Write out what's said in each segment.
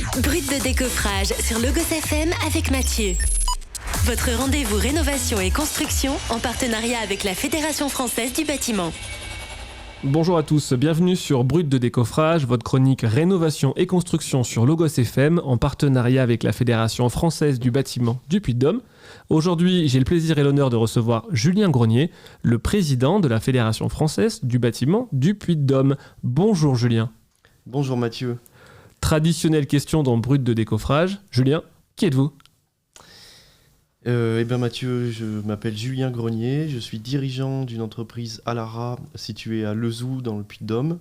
Brut de décoffrage sur Logos FM avec Mathieu. Votre rendez-vous rénovation et construction en partenariat avec la Fédération française du bâtiment. Bonjour à tous, bienvenue sur Brut de décoffrage, votre chronique rénovation et construction sur Logos FM en partenariat avec la Fédération française du bâtiment du Puy-de-Dôme. Aujourd'hui, j'ai le plaisir et l'honneur de recevoir Julien Grenier, le président de la Fédération française du bâtiment du Puy-de-Dôme. Bonjour Julien. Bonjour Mathieu. Traditionnelle question dans Brut de décoffrage. Julien, qui êtes-vous ? Mathieu, je m'appelle Julien Grenier, je suis dirigeant d'une entreprise Alara située à Lezoux dans le Puy-de-Dôme.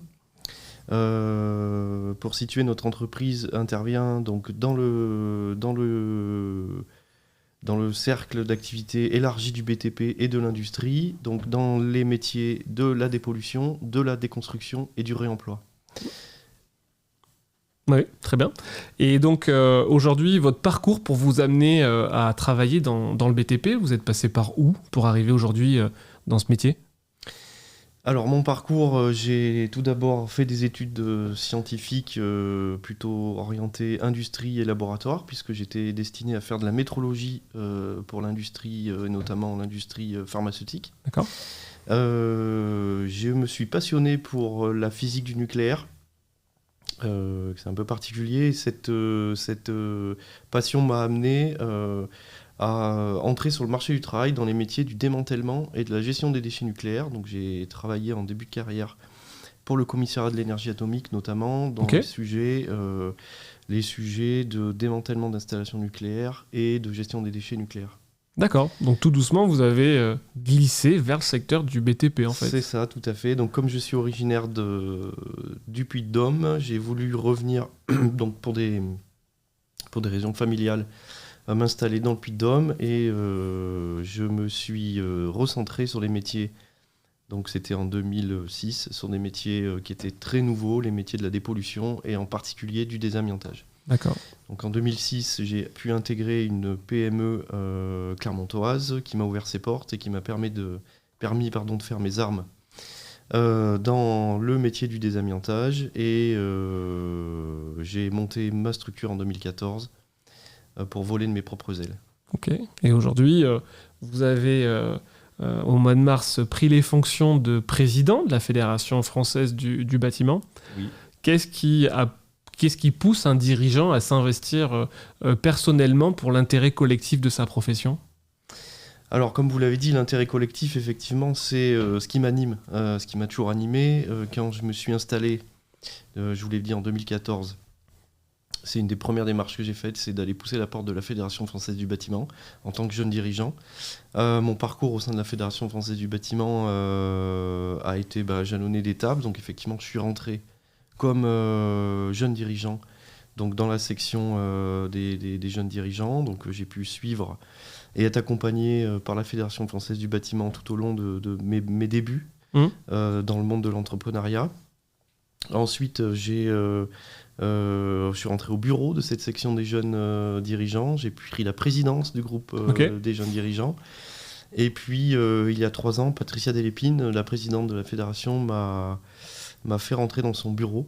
Pour situer, notre entreprise intervient donc dans le cercle d'activité élargi du BTP et de l'industrie, donc dans les métiers de la dépollution, de la déconstruction et du réemploi. Oui, très bien. Et donc aujourd'hui, votre parcours pour vous amener à travailler dans le BTP, vous êtes passé par où pour arriver aujourd'hui dans ce métier ? Alors mon parcours, j'ai tout d'abord fait des études scientifiques plutôt orientées industrie et laboratoire, puisque j'étais destiné à faire de la métrologie pour l'industrie, notamment l'industrie pharmaceutique. D'accord. Je me suis passionné pour la physique du nucléaire. C'est un peu particulier. Cette passion m'a amené à entrer sur le marché du travail dans les métiers du démantèlement et de la gestion des déchets nucléaires. Donc j'ai travaillé en début de carrière pour le commissariat de l'énergie atomique, notamment dans les sujets de démantèlement d'installations nucléaires et de gestion des déchets nucléaires. D'accord, donc tout doucement vous avez glissé vers le secteur du BTP en fait. C'est ça, tout à fait. Donc comme je suis originaire du Puy-de-Dôme, j'ai voulu revenir donc pour des raisons familiales à m'installer dans le Puy-de-Dôme et je me suis recentré sur les métiers. Donc c'était en 2006, sur des métiers qui étaient très nouveaux, les métiers de la dépollution et en particulier du désamiantage. D'accord. Donc en 2006, j'ai pu intégrer une PME clermontoise qui m'a ouvert ses portes et qui m'a permis de faire mes armes dans le métier du désamiantage. Et j'ai monté ma structure en 2014 pour voler de mes propres ailes. Ok. Et aujourd'hui, vous avez au mois de mars pris les fonctions de président de la Fédération française du bâtiment. Oui. Qu'est-ce qui pousse un dirigeant à s'investir personnellement pour l'intérêt collectif de sa profession ? Alors, comme vous l'avez dit, l'intérêt collectif, effectivement, c'est ce qui m'anime, ce qui m'a toujours animé. Quand je me suis installé, je vous l'ai dit, en 2014, c'est une des premières démarches que j'ai faites, c'est d'aller pousser la porte de la Fédération française du bâtiment en tant que jeune dirigeant. Mon parcours au sein de la Fédération française du bâtiment a été jalonné d'étapes. Donc, effectivement, je suis rentré comme jeune dirigeant, donc dans la section des jeunes dirigeants. Donc j'ai pu suivre et être accompagné par la Fédération française du bâtiment tout au long de mes débuts dans le monde de l'entrepreneuriat. Ensuite, je suis rentré au bureau de cette section des jeunes dirigeants. J'ai pris la présidence du groupe des jeunes dirigeants. Et puis, il y a 3 ans, Patricia Delépine, la présidente de la fédération, m'a fait rentrer dans son bureau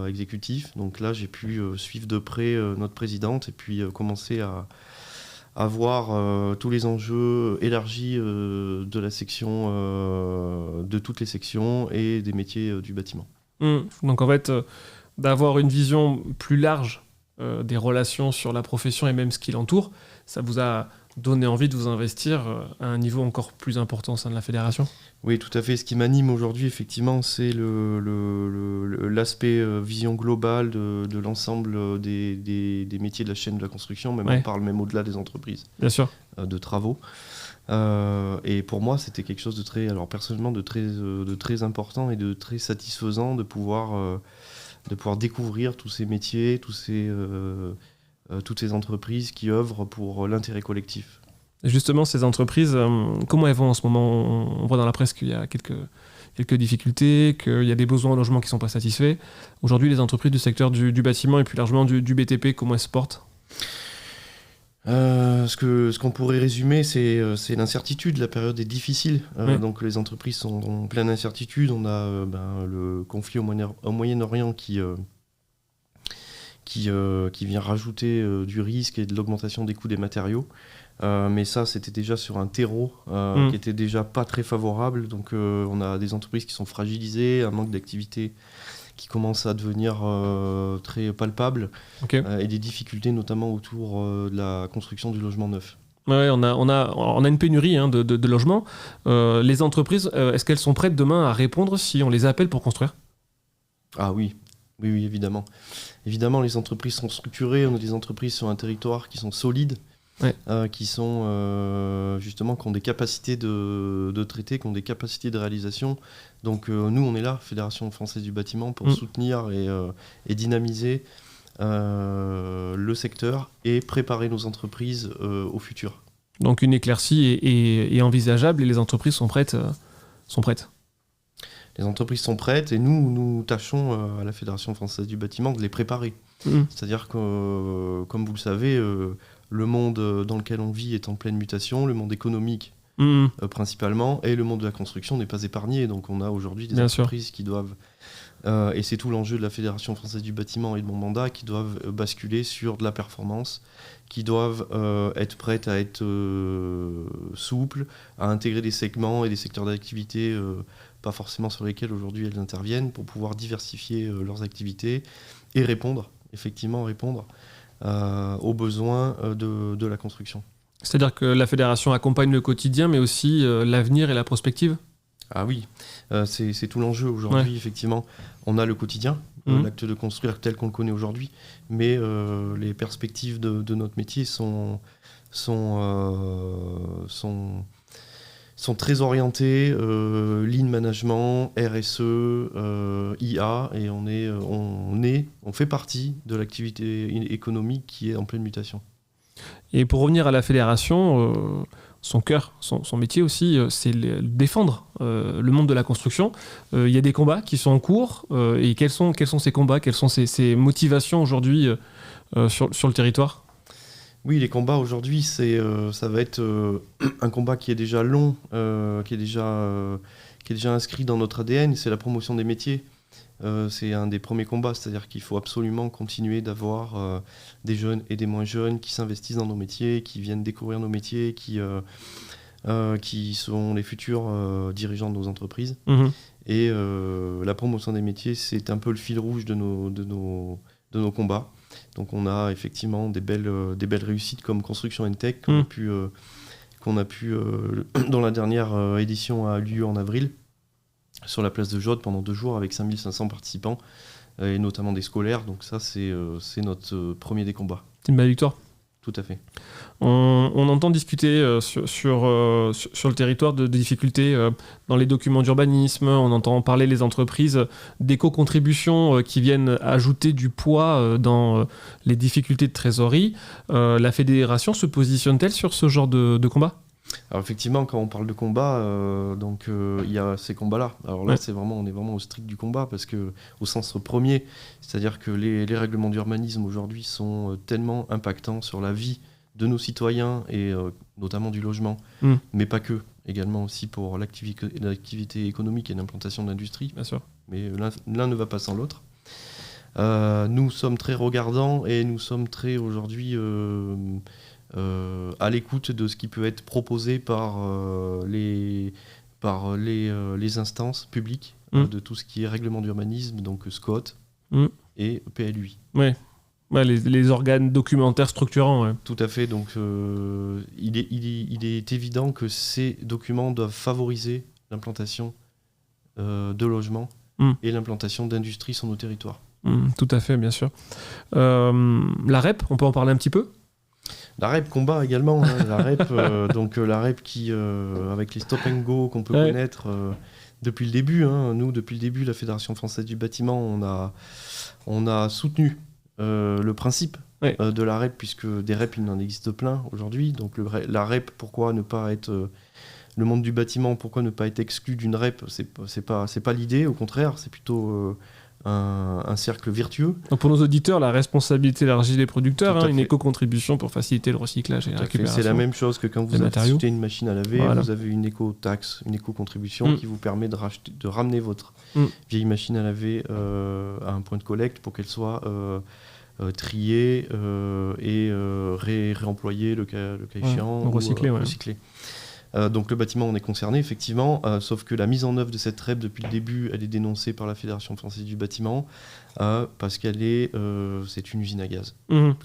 exécutif. Donc là, j'ai pu suivre de près notre présidente et puis commencer à voir tous les enjeux élargis de la section, de toutes les sections et des métiers du bâtiment. Donc en fait, d'avoir une vision plus large des relations sur la profession et même ce qui l'entoure, ça vous a donné envie de vous investir à un niveau encore plus important au sein de la fédération ? Oui, tout à fait. Ce qui m'anime aujourd'hui, effectivement, c'est l'aspect vision globale de l'ensemble des métiers de la chaîne de la construction. Même on parle même au-delà des entreprises. Bien sûr. De travaux. Et pour moi, c'était quelque chose de très, alors personnellement, de très important et de très satisfaisant de pouvoir découvrir tous ces métiers, toutes ces entreprises qui œuvrent pour l'intérêt collectif. Et justement, ces entreprises, comment elles vont en ce moment ? On voit dans la presse qu'il y a quelques difficultés, qu'il y a des besoins en logement qui ne sont pas satisfaits. Aujourd'hui, les entreprises du secteur du bâtiment et plus largement du BTP, comment elles se portent ? Ce qu'on pourrait résumer, c'est l'incertitude. La période est difficile. Donc les entreprises sont en pleine incertitude. On a le conflit au Moyen-Orient qui qui vient rajouter du risque et de l'augmentation des coûts des matériaux. Mais ça, c'était déjà sur un terreau qui était déjà pas très favorable. Donc on a des entreprises qui sont fragilisées, un manque d'activité qui commence à devenir très palpable, et des difficultés notamment autour de la construction du logement neuf. Ouais, on a une pénurie de logements. Les entreprises, est-ce qu'elles sont prêtes demain à répondre si on les appelle pour construire ? Ah oui, évidemment. Évidemment, les entreprises sont structurées, on a des entreprises sur un territoire qui sont solides, qui sont justement, qui ont des capacités de traiter, qui ont des capacités de réalisation. Donc nous, on est là, Fédération Française du Bâtiment, pour soutenir et dynamiser le secteur et préparer nos entreprises au futur. Donc une éclaircie est envisageable et les entreprises sont prêtes. Les entreprises sont prêtes et nous tâchons à la Fédération Française du Bâtiment de les préparer. C'est-à-dire que, comme vous le savez, le monde dans lequel on vit est en pleine mutation, le monde économique principalement, et le monde de la construction n'est pas épargné. Donc on a aujourd'hui des entreprises qui doivent, et c'est tout l'enjeu de la Fédération Française du Bâtiment et de mon mandat, qui doivent basculer sur de la performance, qui doivent être prêtes à être souples, à intégrer des segments et des secteurs d'activité pas forcément sur lesquels aujourd'hui elles interviennent, pour pouvoir diversifier leurs activités et répondre aux besoins de la construction. C'est-à-dire que la fédération accompagne le quotidien, mais aussi l'avenir et la prospective ? Ah oui, c'est tout l'enjeu aujourd'hui, effectivement. On a le quotidien, l'acte de construire tel qu'on le connaît aujourd'hui, mais les perspectives de notre métier sont très orientées, lean management, RSE, IA, et on fait partie de l'activité économique qui est en pleine mutation. Et pour revenir à la fédération, son cœur, son métier aussi, c'est défendre le monde de la construction. Il y a des combats qui sont en cours, et quels sont ces combats, quelles sont ces motivations aujourd'hui sur le territoire ? Oui, les combats aujourd'hui, ça va être un combat qui est déjà long, qui est déjà inscrit dans notre ADN, c'est la promotion des métiers. C'est un des premiers combats, c'est-à-dire qu'il faut absolument continuer d'avoir des jeunes et des moins jeunes qui s'investissent dans nos métiers, qui viennent découvrir nos métiers, qui sont les futurs dirigeants de nos entreprises. Et la promotion des métiers, c'est un peu le fil rouge de nos combats. Donc on a effectivement des belles réussites comme Construction & Tech qu'on a pu dont la dernière édition a eu lieu en avril sur la place de Jaude pendant 2 jours avec 5500 participants et notamment des scolaires. Donc ça c'est notre premier des combats. C'est une belle victoire. Tout à fait. On entend discuter sur le territoire de difficultés dans les documents d'urbanisme, on entend parler les entreprises d'éco-contributions qui viennent ajouter du poids dans les difficultés de trésorerie. La fédération se positionne-t-elle sur ce genre de combat ? Alors effectivement, quand on parle de combat, il y a ces combats-là. Alors là, on est vraiment au strict du combat, parce que au sens premier, c'est-à-dire que les règlements d'urbanisme aujourd'hui sont tellement impactants sur la vie de nos citoyens et notamment du logement, mais pas que, également aussi pour l'activité économique et l'implantation de l'industrie. Bien sûr. Mais l'un ne va pas sans l'autre. Nous sommes très regardants et nous sommes très aujourd'hui à l'écoute de ce qui peut être proposé par les instances publiques de tout ce qui est règlement d'urbanisme, donc SCOT et PLUI. Ouais, les organes documentaires structurants. Ouais. Tout à fait, donc il est évident que ces documents doivent favoriser l'implantation de logements et l'implantation d'industries sur nos territoires. Tout à fait, bien sûr. La REP, on peut en parler un petit peu ? La REP combat également, la REP, la REP qui, avec les stop and go qu'on peut connaître depuis le début, nous depuis le début, la Fédération Française du Bâtiment, on a soutenu le principe de la REP, puisque des REP il en existe plein aujourd'hui. Donc la REP, pourquoi ne pas être le monde du bâtiment, pourquoi ne pas être exclu d'une REP, c'est pas l'idée, au contraire, c'est plutôt un cercle vertueux. Donc pour nos auditeurs, la responsabilité élargie des producteurs, une éco-contribution pour faciliter le recyclage et la récupération. C'est la même chose que quand vous achetez une machine à laver, vous avez une éco-taxe, une éco-contribution qui vous permet de ramener votre vieille machine à laver à un point de collecte pour qu'elle soit trier et réemployer le cas échéant. Ou recycler. Recycler. Donc le bâtiment on est concerné effectivement, sauf que la mise en œuvre de cette REP depuis le début, elle est dénoncée par la Fédération française du bâtiment parce qu'elle est, c'est une usine à gaz.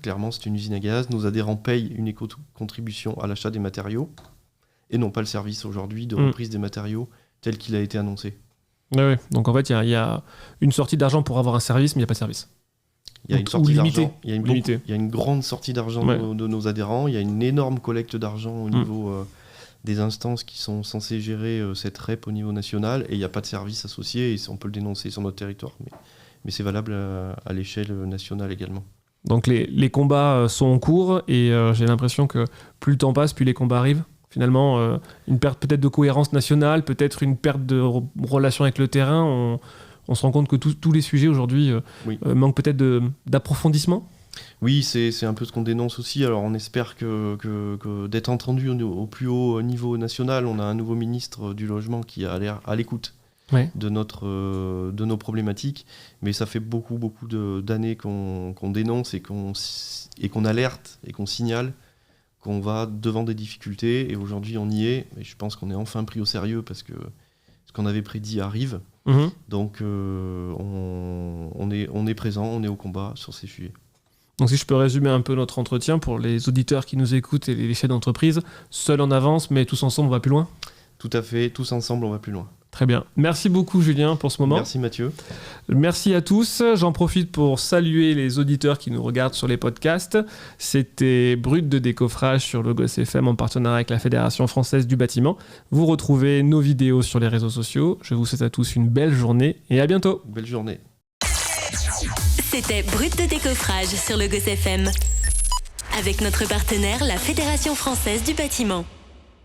Clairement c'est une usine à gaz. Nos adhérents payent une éco-contribution à l'achat des matériaux et non pas le service aujourd'hui de reprise des matériaux tel qu'il a été annoncé. Ouais. Donc en fait il y a une sortie d'argent pour avoir un service mais il n'y a pas de service. Il y a une sortie d'argent. Il y a une grande sortie d'argent de nos adhérents. Il y a une énorme collecte d'argent au niveau des instances qui sont censées gérer cette REP au niveau national. Et il n'y a pas de service associé. Et on peut le dénoncer sur notre territoire. Mais c'est valable à l'échelle nationale également. Donc les combats sont en cours. Et j'ai l'impression que plus le temps passe, plus les combats arrivent. Finalement, une perte peut-être de cohérence nationale, peut-être une perte de relation avec le terrain. On se rend compte que tous les sujets aujourd'hui manquent peut-être d'approfondissement. Oui, c'est un peu ce qu'on dénonce aussi. Alors on espère que d'être entendu au plus haut niveau national. On a un nouveau ministre du logement qui a l'air à l'écoute de nos problématiques. Mais ça fait beaucoup d'années qu'on dénonce et qu'on alerte et qu'on signale qu'on va devant des difficultés. Et aujourd'hui on y est. Et je pense qu'on est enfin pris au sérieux parce que ce qu'on avait prédit arrive. Donc on est présent, on est au combat sur ces sujets. Donc si je peux résumer un peu notre entretien pour les auditeurs qui nous écoutent et les chefs d'entreprise, seul on avance, mais tous ensemble on va plus loin ? Tout à fait, tous ensemble on va plus loin. Très bien. Merci beaucoup Julien pour ce moment. Merci Mathieu. Merci à tous. J'en profite pour saluer les auditeurs qui nous regardent sur les podcasts. C'était Brut de décoffrage sur Logos FM en partenariat avec la Fédération française du bâtiment. Vous retrouvez nos vidéos sur les réseaux sociaux. Je vous souhaite à tous une belle journée et à bientôt. Belle journée. C'était Brut de décoffrage sur Logos FM avec notre partenaire la Fédération française du bâtiment.